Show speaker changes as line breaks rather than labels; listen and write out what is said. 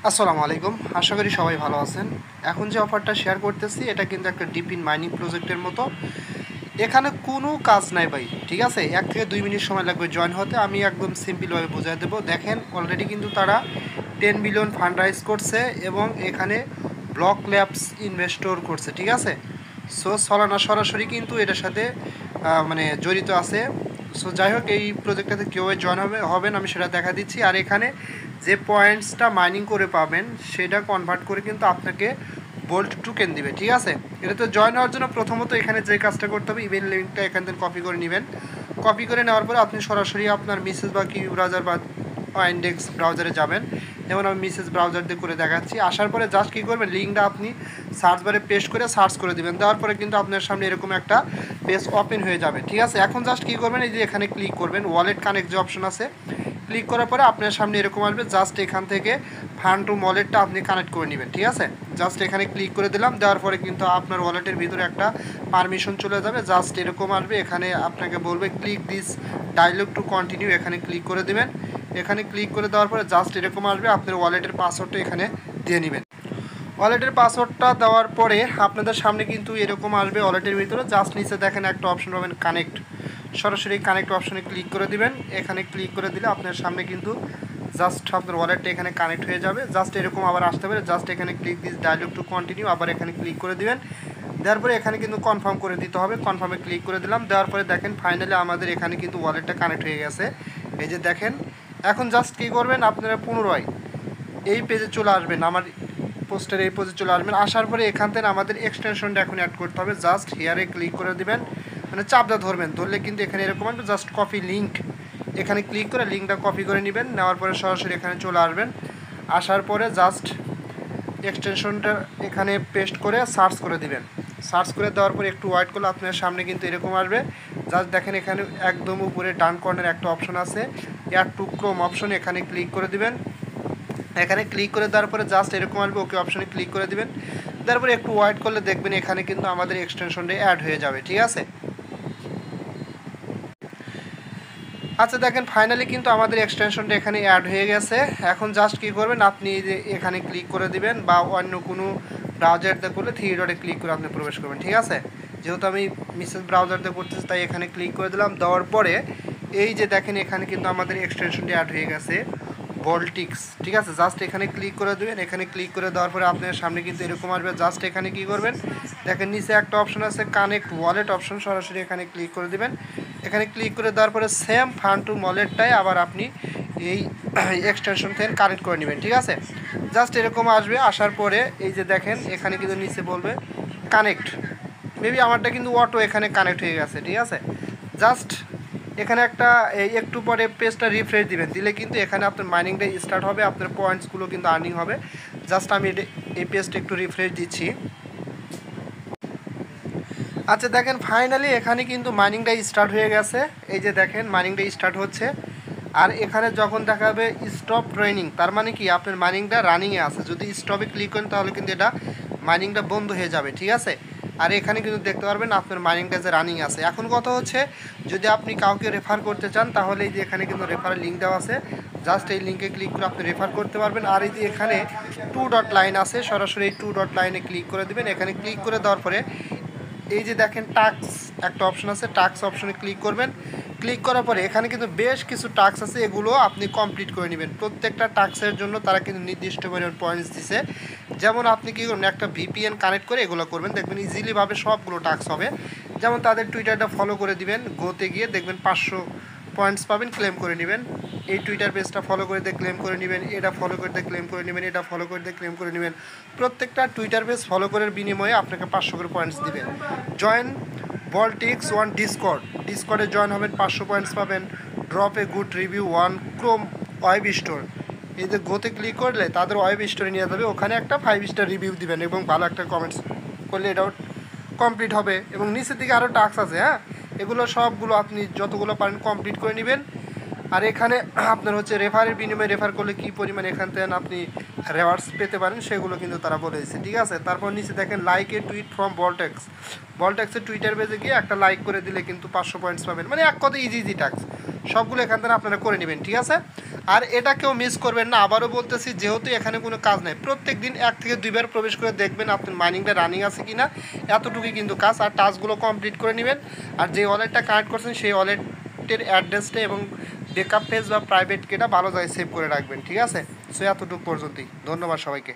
আসসালামু আলাইকুম। আশা করি সবাই ভালো আছেন। এখন যে অফারটা শেয়ার করতেছি এটা কিন্তু একটা ডিপ ইন মাইনিং প্রজেক্টের মতো। এখানে কোনো কাজ নাই ভাই, ঠিক আছে? 1 থেকে 2 মিনিট সময় লাগবে জয়েন হতে। আমি একদম সিম্পলভাবে বুঝাই দেবো। দেখেন অলরেডি কিন্তু তারা 10 বিলিয়ন ফান্ড রাইজ করছে এবং এখানে ব্লক ল্যাবস ইনভেস্টর করছে, ঠিক আছে? সো সলানা সরাসরি কিন্তু এটার সাথে মানে জড়িত আছে। সো যাই হোক, এই প্রজেক্টটাতে কীভাবে জয়েন হবেন আমি সেটা দেখা দিচ্ছি। আর এখানে যে পয়েন্টসটা মাইনিং করে পাবেন সেটা কনভার্ট করে কিন্তু আপনাকে বোল্ট টোকেন দিবে, ঠিক আছে? এটাতে জয়েন হওয়ার জন্য প্রথমত এখানে যে কাজটা করতে হবে, ইমেল লিঙ্কটা এখান থেকে কপি করে নেবেন। কপি করে নেওয়ার পরে আপনি সরাসরি আপনার মিসেস বা কিউ ব্রাউজার বা ইন্ডেক্স ব্রাউজারে যাবেন। যেমন আমি মিসেস ব্রাউজার দিয়ে করে দেখাচ্ছি। আসার পরে জাস্ট কী করবেন, লিঙ্কটা আপনি সার্চ বারে পেস্ট করে সার্চ করে দেবেন। দেওয়ার পরে কিন্তু আপনার সামনে এরকম একটা পেজ ওপেন হয়ে যাবে, ঠিক আছে? এখন জাস্ট কী করবেন, এই যে এখানে ক্লিক করবেন, ওয়ালেট কানেক্ট যে অপশন আছে, ক্লিক করার পরে আপনার সামনে এরকম আসবে। জাস্ট এখান থেকে ফান্ড টু ওয়ালেটটা আপনি কানেক্ট করে নেবেন, ঠিক আছে? জাস্ট এখানে ক্লিক করে দিলাম। দেওয়ার পরে কিন্তু আপনার ওয়ালেটের ভিতরে একটা পারমিশন চলে যাবে। জাস্ট এরকম আসবে, এখানে আপনাকে বলবে click this dialog to continue, এখানে ক্লিক করে দেবেন। এখানে ক্লিক করে দেওয়ার পরে জাস্ট এরকম আসবে, আপনার ওয়ালেটের পাসওয়ার্ডটা এখানে দিয়ে নেবেন। ওয়ালেটের পাসওয়ার্ডটা দেওয়ার পরে আপনাদের সামনে কিন্তু এরকম আসবে। ওয়ালেটের ভিতরে জাস্ট নিচে দেখেন একটা অপশন পাবেন কানেক্ট, সরাসরি কানেক্ট অপশনে ক্লিক করে দিবেন। এখানে ক্লিক করে দিলে আপনার সামনে কিন্তু জাস্ট আপনার ওয়ালেটটা এখানে কানেক্ট হয়ে যাবে। জাস্ট এরকম আবার আসতে পারে, জাস্ট এখানে click this dialog to continue, আবার এখানে ক্লিক করে দিবেন। দেওয়ার পরে এখানে কিন্তু কনফার্ম করে দিতে হবে। কনফার্মে ক্লিক করে দিলাম। দেওয়ার পরে দেখেন ফাইনালি আমাদের এখানে কিন্তু ওয়ালেটটা কানেক্ট হয়ে গেছে। এই যে দেখেন, এখন জাস্ট কী করবেন, আপনারা পুনরায় এই পেজে চলে আসবেন, আমার পোস্টের এই পেজে চলে আসবেন। আসার পরে এখান থেকে আমাদের এক্সটেনশনটা এখন অ্যাড করতে হবে। জাস্ট হিয়ারে ক্লিক করে দিবেন, মানে চাপটা ধরবেন, ধরলে কিন্তু এখানে এরকম আসবে। জাস্ট কপি লিঙ্ক, এখানে ক্লিক করে লিঙ্কটা কপি করে নেবেন। নেওয়ার পরে সরাসরি এখানে চলে আসবেন। আসার পরে জাস্ট এক্সটেনশনটা এখানে পেস্ট করে সার্চ করে দিবেন। সার্চ করে দেওয়ার পরে একটু ওয়েট করলে আপনার সামনে কিন্তু এরকম আসবে। জাস্ট দেখেন এখানে একদম উপরে ডান কর্নারে একটা অপশন আছে, অ্যাড টু ক্রোম অপশন, এখানে ক্লিক করে দিবেন। এখানে ক্লিক করে দেওয়ার পরে জাস্ট এরকম আসবে, ওকে অপশনে ক্লিক করে দিবেন। তারপরে একটু ওয়েট করলে দেখবেন এখানে কিন্তু আমাদের এক্সটেনশনটা অ্যাড হয়ে যাবে, ঠিক আছে? আচ্ছা দেখেন ফাইনালি কিন্তু আমাদের এক্সটেনশনটা এখানে অ্যাড হয়ে গেছে। এখন জাস্ট কী করবেন, আপনি যে এখানে ক্লিক করে দিবেন বা অন্য কোনো ব্রাউজারতে করলে থ্রি ডটে ক্লিক করে আপনি প্রবেশ করবেন, ঠিক আছে? যেহেতু আমি মিসেস ব্রাউজারতে করতেছি তাই এখানে ক্লিক করে দিলাম। দেওয়ার পরে এই যে দেখেন এখানে কিন্তু আমাদের এক্সটেনশনটি অ্যাড হয়ে গেছে ভল্টিক্স, ঠিক আছে? জাস্ট এখানে ক্লিক করে দেবেন। এখানে ক্লিক করে দেওয়ার পরে আপনার সামনে কিন্তু এরকম আসবে। জাস্ট এখানে কী করবেন, দেখেন নিচে একটা অপশন আছে কানেক্ট ওয়ালেট অপশন, সরাসরি এখানে ক্লিক করে দেবেন। এখানে ক্লিক করে দেওয়ার পরে সেম ফান্ড টু ওয়ালেটটাই আবার আপনি এই এক্সটেনশন থেকে কানেক্ট করে নেবেন, ঠিক আছে? জাস্ট এরকম আসবে। আসার পরে এই যে দেখেন এখানে কিন্তু নিচে বলবে কানেক্ট, মেবি আমারটা কিন্তু অটো এখানে কানেক্ট হয়ে গেছে, ঠিক আছে? জাস্ট এখানে একটা একটু পরে পেজটা রিফ্রেশ দিবেন, দিলে কিন্তু এখানে আপনার মাইনিংটা স্টার্ট হবে, আপনার পয়েন্টসগুলো কিন্তু আর্নিং হবে। জাস্ট আমি এই পেজটা একটু রিফ্রেশ দিচ্ছি। আচ্ছা দেখেন ফাইনালি এখানে কিন্তু মাইনিংটা স্টার্ট হয়ে গেছে। এই যে দেখেন মাইনিংটা স্টার্ট হচ্ছে। আর এখানে যখন দেখাবে স্টপ ট্রেনিং, তার মানে কি আপনার মাইনিংটা রানিংয়ে আছে। যদি স্টপে ক্লিক করেন তাহলে কিন্তু এটা মাইনিংটা বন্ধ হয়ে যাবে, ঠিক আছে? আর এখানে কিন্তু দেখতে পারবেন আপনার মাইনিংটা যে রানিং আছে। এখন কথা হচ্ছে, যদি আপনি কাউকে রেফার করতে চান তাহলে এই যে এখানে কিন্তু রেফারের লিঙ্ক দেওয়া আছে। জাস্ট এই লিঙ্কে ক্লিক করে আপনি রেফার করতে পারবেন। আর এই যে এখানে 2 ডট লাইন আছে, সরাসরি এই 2 ডট লাইনে ক্লিক করে দেবেন। এখানে ক্লিক করে দেওয়ার পরে এই যে দেখেন টাস্ক একটা অপশন আছে, টাস্ক অপশনে ক্লিক করবেন। ক্লিক করার পরে এখানে কিন্তু বেশ কিছু টাস্ক আছে, এগুলো আপনি কমপ্লিট করে নেবেন। প্রত্যেকটা টাস্কের জন্য তারা কিন্তু নির্দিষ্ট পরিমাণ পয়েন্টস দিছে। যেমন আপনি কী করবেন, একটা ভিপিএন কানেক্ট করে এগুলো করবেন, দেখবেন ইজিলিভাবে সবগুলো টাস্ক হবে। যেমন তাদের টুইটারটা ফলো করে দিবেন, গোতে গিয়ে দেখবেন 500 পয়েন্টস পাবেন, ক্লেম করে নেবেন। এই টুইটার পেজটা ফলো করে দিয়ে ক্লেম করে নেবেন, এটা ফলো করে দিয়ে ক্লেম করে নেবেন, এটা ফলো করে দিয়ে ক্লেম করে নেবেন। প্রত্যেকটা টুইটার পেজ ফলো করার বিনিময়ে আপনাকে 500 করে পয়েন্টস দিবেন। জয়েন ভল্টিক্স ওয়ান ডিসকর্ডে জয়েন হবেন, 500 পয়েন্টস পাবেন। Drop a good review one Chrome web store, এই যে গোতে ক্লিক করলে তাদের ওয়েব স্টোরে নিয়ে যাবে, ওখানে একটা 5 স্টার রিভিউ দিবেন এবং ভালো একটা কমেন্টস করলে এটাও কমপ্লিট হবে। এবং নিচের দিকে আরও টাস্ক আছে, হ্যাঁ, এগুলো সবগুলো আপনি যতগুলো পারেন কমপ্লিট করে নেবেন। আর এখানে আপনার হচ্ছে রেফারের বিনিময়ে রেফার করলে কী পরিমাণ এখান থেকে আপনি রেওয়ার্ডস পেতে পারেন সেগুলো কিন্তু তারা বলে দিচ্ছে, ঠিক আছে। তারপর নিচে দেখেন লাইক এ টুইট ফ্রম বলটেক্স, বলটেক্সের টুইটার পেজে গিয়ে একটা লাইক করে দিলে কিন্তু 500 পয়েন্টস পাবেন, মানে এক কথা ইজি ইজি টাস্ক সবগুলো এখান থেকে আপনারা করে নেবেন, ঠিক আছে। আর এটা কেউ মিস করবেন না, আবারও বলতেছি, যেহেতু এখানে কোনো কাজ নেই, প্রত্যেক দিন 1 থেকে 2 বার প্রবেশ করে দেখবেন আপনার মাইনিংটা রানিং আছে কি না, এতটুকুই কিন্তু কাজ। আর টাস্কগুলো কমপ্লিট করে নেবেন। আর যে ওয়ালেটটা কানেক্ট করছেন সেই ওয়ালেটের অ্যাড্রেসটা এবং বেকআপ পেজ বা প্রাইভেট কেটা ভালো জায়গায় সেভ করে রাখবেন, ঠিক আছে। সো এতটুকু পর্যন্তই, ধন্যবাদ সবাইকে।